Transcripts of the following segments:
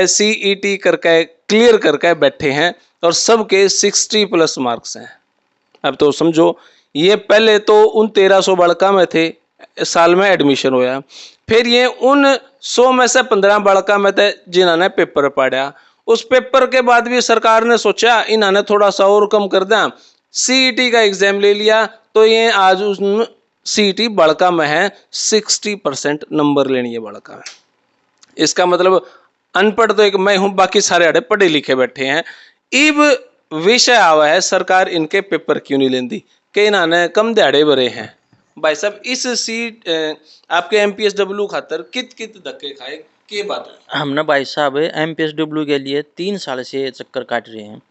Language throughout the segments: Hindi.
CET करके क्लियर करके बैठे हैं और सबके 60+ मार्क्स हैं। अब तो समझो, ये पहले तो उन 1300 बालका में थे, साल में एडमिशन होया, फिर ये उन 100 में से 15 बालका में थे जिन्होंने पेपर पढ़ा। उस पेपर के बाद भी सरकार ने सोचा इन्होंने थोड़ा सा और कम कर दें, CET का एग्जाम ले लिया, तो ये आज उस CET बालका में है 60% नंबर लेनी है बालका में। इसका मतलब अनपढ़ तो एक मैं हूं, बाकी सारे अड़े पढ़े लिखे बैठे हैं। इब विषय आवा है सरकार इनके पेपर क्यों नहीं लेती, कि इन्होंने कम दिहाड़े भरे हैं। भाई साहब इस सीट आपके MPSW खातर कित कित धक्के खाए, के बात है? हम ना भाई साहब MPSW के लिए 3 साल से चक्कर काट रहे हैं।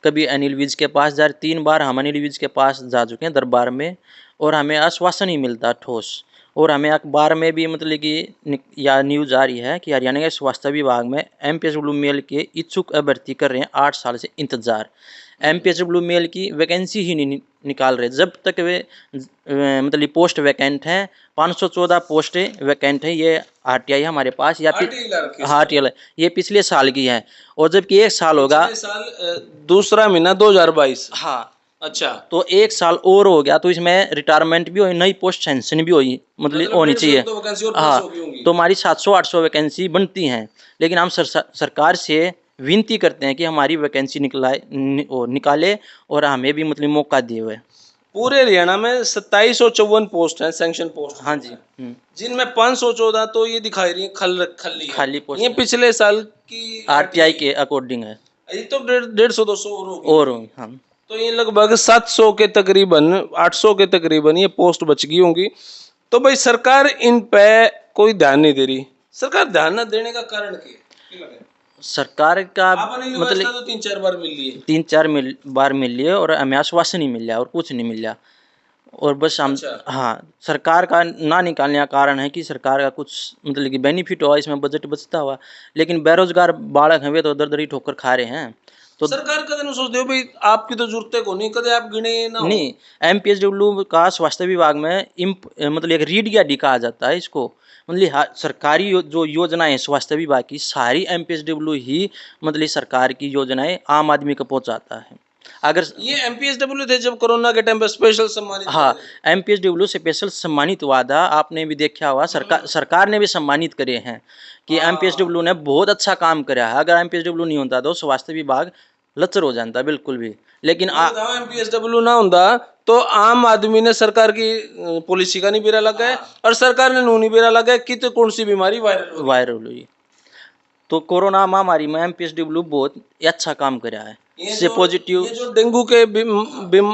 कभी अनिल विज के पास जा, 3 बार हम अनिल विज के पास जा चुके हैं दरबार में, और हमें आश्वासन ही मिलता ठोस। और हमें अखबार में भी मतलब कि या न्यूज़ आ रही है कि हरियाणा के स्वास्थ्य विभाग में MPSW मेल के इच्छुक अभ्यर्थी कर रहे हैं 8 साल से इंतजार। MPSW मेल की वैकेंसी ही नहीं निकाल रहे जब तक वे मतलब पोस्ट वैकेंट हैं। 514 पोस्टें वैकेंट हैं, ये RTI हमारे पास, या RTI ये पिछले साल की है, और जबकि 1 साल होगा, साल दूसरा महीना 2022। हाँ अच्छा, तो 1 साल और हो गया, तो इसमें रिटायरमेंट भी हुई, नई पोस्ट सेंशन भी हुई, मतलब होनी चाहिए। हाँ तो हमारी 700-800 वैकेंसी बनती हैं, लेकिन हम सरकार से विनती करते हैं कि हमारी वैकेंसी निकाले और हमें भी मतलब मौका दिए हुए। पूरे हरियाणा में 2754 पोस्ट हैं, सैंक्शन पोस्ट। हाँ जी, जिनमें 514 तो ये दिखाई रही है खाली पोस्ट। ये पिछले साल की RTI के अकॉर्डिंग है। ये तो 150-200 और हाँ, तो ये लगभग 700 के तकरीबन 800 के तकरीबन ये पोस्ट बच गई होंगी। तो भाई सरकार इन पे कोई ध्यान नहीं दे रही। सरकार ध्यान न देने का कारण क्या है? सरकार का मतलब तो 3-4 बार मिल लिए, 3-4 बार मिल लिए, और हमें आश्वासन नहीं मिल रहा और कुछ नहीं मिल रहा। और बस हम हाँ, सरकार का ना निकालने का कारण है कि सरकार का कुछ मतलब कि बेनिफिट हुआ, इसमें बजट बचता हुआ, लेकिन बेरोजगार बालक हैं वे तो दर दरी ठोकर खा रहे हैं। तो सरकार कदे सोचते हो भाई आपकी तो जरूरत को नहीं, कदे आप गिने ना हो। नहीं, MPSW का स्वास्थ्य विभाग में मतलब एक रीड या डी कहा जाता है इसको। मतलब सरकारी जो योजनाएं हैं स्वास्थ्य विभाग की, सारी MPSW ही मतलब सरकार की योजनाएं आम आदमी को पहुंचाता है। अगर ये MPSW थे जब कोरोना के टाइम पे स्पेशल सम्मानित, हाँ MPSW स्पेशल सम्मानित हुआ था, आपने भी देखा हुआ, सरकार ने भी सम्मानित करे हैं कि MPSW ने बहुत अच्छा काम करा है। अगर MPSW नहीं होता तो स्वास्थ्य विभाग लचर हो जाता बिल्कुल भी। लेकिन MPSW ना होता तो आम आदमी ने सरकार की पॉलिसी का नहीं बेरा लगा है, और सरकार ने नहीं बेरा लगा है कि तो कौन सी बीमारी वायरल हुई। तो कोरोना महामारी में MPSW बहुत अच्छा काम करा है। से पॉजिटिव ये जो डेंगू के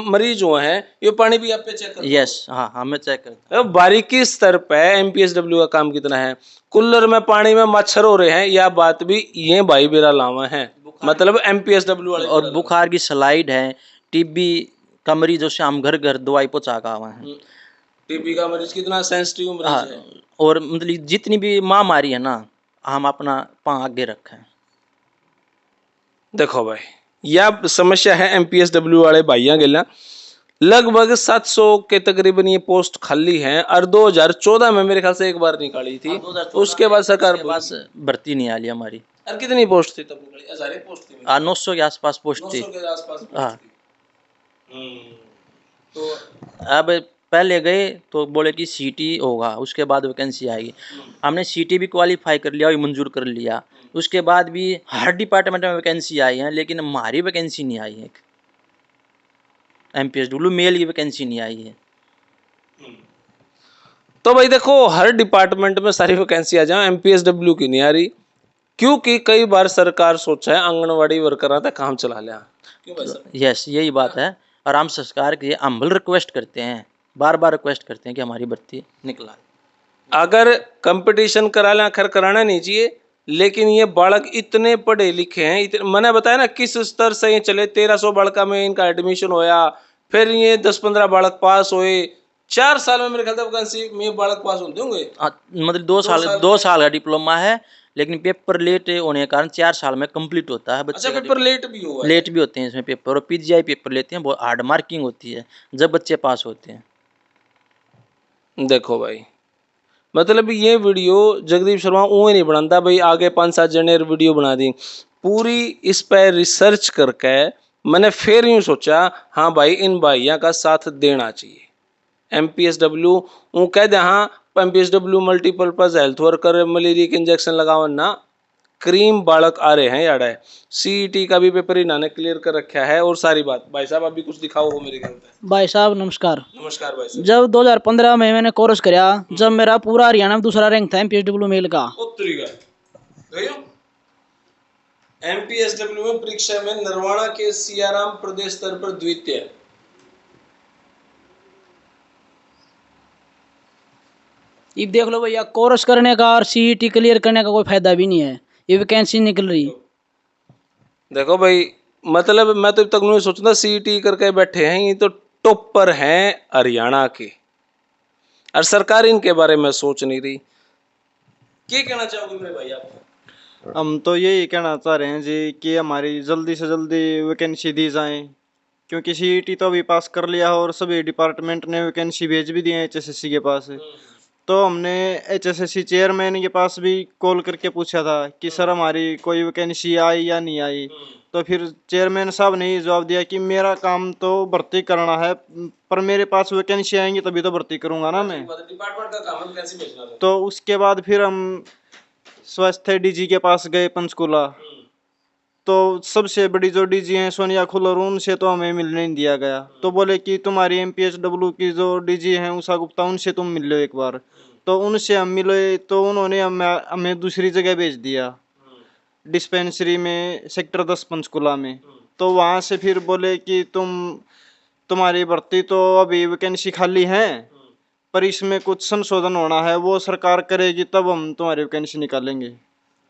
मरीज हुए हैं, ये पानी भी आप पे चेक करते? यस, हाँ हमें चेक करते हैं। बारीकी स्तर पे MPSW का काम कितना है। कूलर में पानी में मच्छर हो रहे हैं, यह बात भी ये भाई बेरा लावा है, मतलब MPSW वाले। और बुखार की स्लाइड है, TB का मरीज जो शाम घर घर दवाई पहुंचा का हुआ है। TB का मरीज कितना सेंसिटिव मरीज है। और मतलब जितनी भी महामारी है ना, हम अपना पांव आगे रखें। देखो भाई, यह समस्या है MPSW वाले भाइयों के लिए। लगभग 700 के तकरीबन ये पोस्ट खाली हैं, और 2014 में मेरे ख्याल से एक बार निकाली थी, उसके बाद सरकार के पास भर्ती नहीं आ रही हमारी। और कितनी पोस्ट थी तब निकाली? 1000 पोस्ट थी। 900 के आसपास पोस्ट थी। 900 के आसपास। हाँ तो अब पहले गए तो बोले कि CET होगा, उसके बाद वैकेंसी आएगी। हमने CET भी क्वालिफाई कर लिया और मंजूर कर लिया, उसके बाद भी हर डिपार्टमेंट में वैकेंसी आई है, लेकिन हमारी वैकेंसी नहीं आई है। MPSW मेल की वैकेंसी नहीं आई है। तो भाई देखो, हर डिपार्टमेंट में सारी वैकेंसी आ जाए, MPSW की नहीं आ रही, क्योंकि कई बार सरकार सोचा है आंगनवाड़ी वर्कर तक काम चला लिया। यस, यही बात है, और हम सरकार के हम्बल रिक्वेस्ट करते हैं, बार बार रिक्वेस्ट करते हैं कि हमारी भर्ती निकला। अगर कंपटीशन करा लें, खैर कराना नहीं चाहिए, लेकिन ये बालक इतने पढ़े लिखे हैं, मैंने बताया ना किस स्तर से ये चले। 1300 बालका में इनका एडमिशन होया, फिर ये 10-15 बालक पास हुए। 4 साल में मेरे ख्याल से वैकेंसी में बालक पास होते होंगे। मतलब 2 साल का डिप्लोमा है, लेकिन पेपर लेट होने के कारण 4 साल में कंप्लीट होता है। अच्छा, पेपर लेट भी हुआ है? लेट भी होते हैं इसमें पेपर, और PGI पेपर लेते हैं, बहुत हार्ड मार्किंग होती है जब बच्चे पास होते हैं। देखो भाई, मतलब ये वीडियो जगदीप शर्मा ऊँ नहीं बनाता भाई, आगे 5-7 जने वीडियो बना दी। पूरी इस पर रिसर्च करके मैंने फिर यूँ सोचा, हाँ भाई इन भाइयों का साथ देना चाहिए। MPSW वो कह दे, हाँ MPSW multipurpose health worker malaria के इंजेक्शन लगाओ ना, क्रीम बालक आ रहे हैं यार। CET का भी पेपर इन्होंने क्लियर कर रखा है और सारी बात। भाई साहब अभी कुछ दिखाओ हो मेरे घर पे। भाई साहब नमस्कार। नमस्कार भाई साहब। जब 2015 में मैंने कोर्स कराया, जब मेरा पूरा हरियाणा में दूसरा रैंक था MPSW मेल का। उत्तरी का MPSW में परीक्षा में नरवाड़ा के सियाराम प्रदेश स्तर पर द्वितीय। ये देख लो भैया, कोर्स करने का और CET क्लियर करने का कोई फायदा भी नहीं है, ये वैकेंसी निकल रही। देखो भाई, मतलब मैं तो अब तक नहीं सोचता CET करके बैठे हैं, ये तो टॉपर हैं हरियाणा के, और सरकार इनके बारे में सोच नहीं रही। क्या कहना चाहोगे मेरे भाई आप? हम तो यही कहना चाह रहे हैं जी कि हमारी जल्दी से जल्दी वैकेंसी दी जाए, क्योंकि CET तो अभी पास कर लिया और सभी डिपार्टमेंट ने वैकेंसी भेज भी दी है HSSC के पास। तो हमने HSSC चेयरमैन के पास भी कॉल करके पूछा था कि सर हमारी कोई वैकेंसी आई या नहीं आई। तो फिर चेयरमैन साहब ने जवाब दिया कि मेरा काम तो भर्ती करना है, पर मेरे पास वैकेंसी आएंगी तभी तो भर्ती करूंगा ना मैं। डिपार्टमेंट का काम है वैकेंसी भेजना। तो उसके बाद फिर हम स्वास्थ्य DG के पास गए पंचकूला। तो सबसे बड़ी जो DG हैं सोनिया खुल्लर, उनसे तो हमें मिलने नहीं दिया गया। तो बोले कि तुम्हारी MPSW की जो DG हैं उषा गुप्ता, उनसे तुम मिल लो एक बार। तो उनसे हम मिले तो उन्होंने हमें दूसरी जगह भेज दिया, डिस्पेंसरी में सेक्टर 10 पंचकुला में। तो वहाँ से फिर बोले कि तुम्हारी भर्ती तो अभी वैकेंसी खाली है, पर इसमें कुछ संशोधन होना है, वो सरकार करेगी तब हम तुम्हारी वैकेंसी निकालेंगे।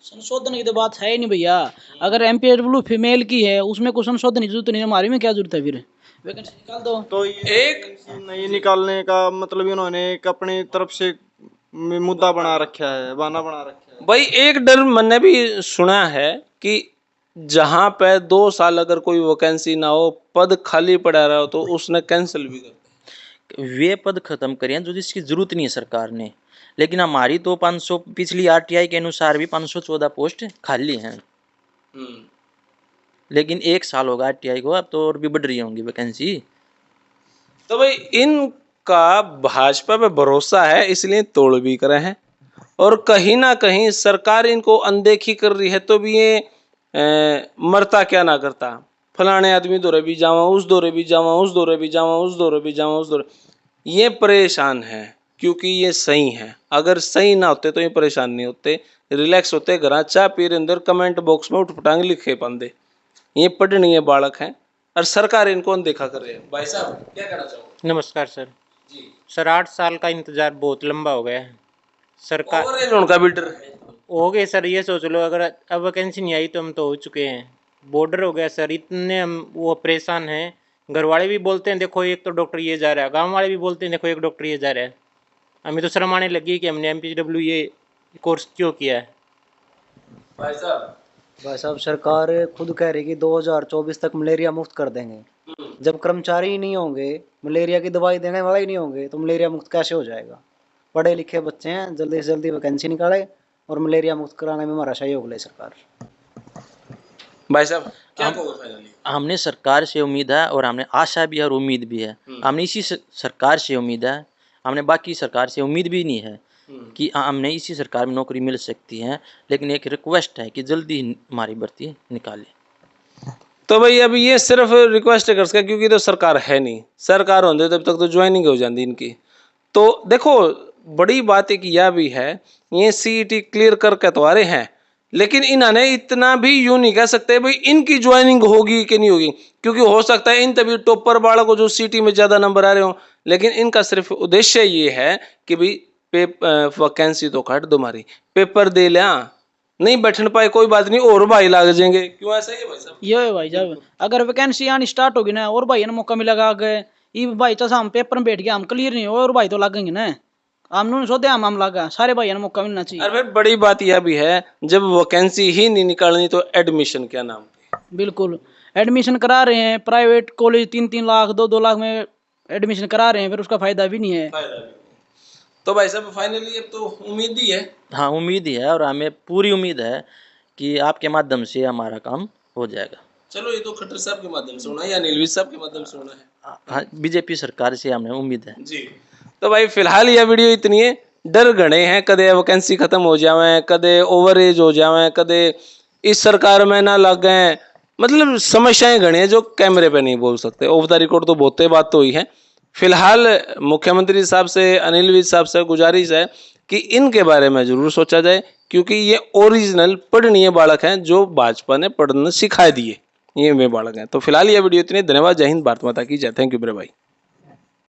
संशोधन की तो बात है ही नहीं भैया। अगर MPSW फीमेल की है उसमें कुछ संशोधन की जरूरत नहीं है, हमारी में क्या जरूरत है, फिर वैकेंसी निकाल दो। तो ये एक नहीं निकालने का मतलब इन्होंने एक अपनी तरफ से मुद्दा बना रखा है, बहाना बना रखा है। भाई एक डर मैंने भी सुना है कि जहां पे 2 साल अगर कोई वैकेंसी ना हो, पद खाली पड़ा रहा हो, तो उसने कैंसिल भी कर। वे पद खत्म करे हैं जो जिसकी जरूरत नहीं है सरकार ने। लेकिन हमारी तो 500 पिछली RTI के अनुसार भी 514 पोस्ट खाली हैं। लेकिन 1 साल होगा RTI को, अब तो और भी बढ़ रही होंगी वैकेंसी। तो भाई इनका भाजपा पे भरोसा है, इसलिए तोड़ भी करे हैं, और कहीं ना कहीं सरकार इनको अनदेखी कर रही है। तो भी ये मरता क्या ना करता, फलाने आदमी दौरे भी जावा, उस दौरे भी जावा, उस दौरे भी जावा, उस दौरे भी जावा, उस दौरे। ये परेशान है क्योंकि ये सही है। अगर सही ना होते तो ये परेशान नहीं होते, रिलैक्स होते, घर चाय पी रहे अंदर, कमेंट बॉक्स में उठपटांग लिखे पाते। ये पढ़नीय बालक हैं और सरकार इनको अनदेखा कर रही है। भाई साहब क्या कहना चाहोगे? नमस्कार सर। जी, सर 8 साल का इंतजार बहुत लंबा हो गया है। सरकार ओवरेज उनका भी डर है। हो गए सर, ये सोच लो अगर अब वैकेंसी नहीं आई तो हम तो हो चुके हैं। बॉर्डर हो गया सर, इतने हम वो परेशान हैं। घर वाले भी बोलते हैं देखो एक तो डॉक्टर ये जा रहा है, गांव वाले भी बोलते हैं देखो एक डॉक्टर ये जा रहा है। हमें तो शर्म आने लगी कि हमने MPSW ये कोर्स क्यों किया है। भाई साहब सरकार खुद कह रही कि 2024 तक मलेरिया मुक्त कर देंगे। जब कर्मचारी ही नहीं होंगे, मलेरिया की दवाई देने वाला ही नहीं होंगे, तो मलेरिया मुक्त कैसे हो जाएगा? पढ़े लिखे बच्चे हैं, जल्दी से जल्दी वैकेंसी निकाले और मलेरिया मुक्त कराने में हमारा सहयोग ले सरकार। भाई साहब क्या कहोगे फाइनली? हमने सरकार से उम्मीद है और हमने आशा भी है और उम्मीद भी है। हमने इसी सरकार से उम्मीद है, हमने बाकी सरकार से उम्मीद भी नहीं है कि हमने इसी सरकार में नौकरी मिल सकती है। लेकिन एक रिक्वेस्ट है कि जल्दी हमारी भर्ती निकालें। तो भाई अब ये सिर्फ रिक्वेस्ट कर सके क्योंकि तो सरकार है नहीं। सरकार होते तब तक तो ज्वाइनिंग हो जाती इनकी। तो देखो बड़ी बात एक यह भी है, ये CET क्लियर करके तो आ रहे हैं, लेकिन इन्होंने इतना भी यूं नहीं कह सकते भाई इनकी ज्वाइनिंग होगी कि नहीं होगी, क्योंकि हो सकता है इन तभी टॉपर बालों को जो CET में ज्यादा नंबर आ रहे हो, लेकिन इनका सिर्फ उद्देश्य ये है कि भाई वैकेंसी तो काट दो, हमारी पेपर दे लिया, नहीं बैठने पाए कोई बात नहीं, और भाई लाग जाएंगे। क्यों ऐसा ही है भाई साहब? ये है भाई साहब, अगर वैकेंसी आनी स्टार्ट होगी ना और भाई ने मौका मिलेगा आगे, ये भाई चाचा हम पेपर में बैठ गया, हम क्लियर नहीं हो और भाई तो लगेंगे ना, हम सोते हम लगा, सारे भाई ने मौका मिलना चाहिए। और फिर बड़ी बात यह भी है, जब वैकेंसी ही नहीं निकालनी तो एडमिशन क्या नाम? बिल्कुल, एडमिशन करा रहे हैं प्राइवेट कॉलेज, 3-3 लाख 2-2 लाख में एडमिशन करा रहे हैं, फिर उसका फायदा भी नहीं है। तो भाई साहब फाइनली अब तो उम्मीद ही है। हाँ, उम्मीद ही है और हमें पूरी उम्मीद है कि आपके माध्यम से हमारा काम हो जाएगा। चलो ये तो खट्टर साहब के माध्यम से होना है या अनिल विज साहब के माध्यम से होना है। हाँ, बीजेपी सरकार से हमें उम्मीद है जी। तो भाई फिलहाल यह वीडियो इतनी है, डर गणे हैं कदे वैकेंसी खत्म हो जावे, कदे ओवर एज हो जावे, कदे इस सरकार में ना लग गए, मतलब समस्याएं गणी है जो कैमरे पे नहीं बोल सकते। ऑफ द रिकॉर्ड तो बहुते बात तो हुई है। फिलहाल मुख्यमंत्री साहब से, अनिल विज साहब से गुजारिश है कि इनके बारे में जरूर सोचा जाए, क्योंकि ये ओरिजिनल पढ़नीय बालक हैं जो भाजपा ने पढ़ना सिखा दिए, ये वे बालक हैं। तो फिलहाल ये वीडियो इतनी, धन्यवाद, जय हिंद, भारत माता की जय, थैंक यू मेरे भाई।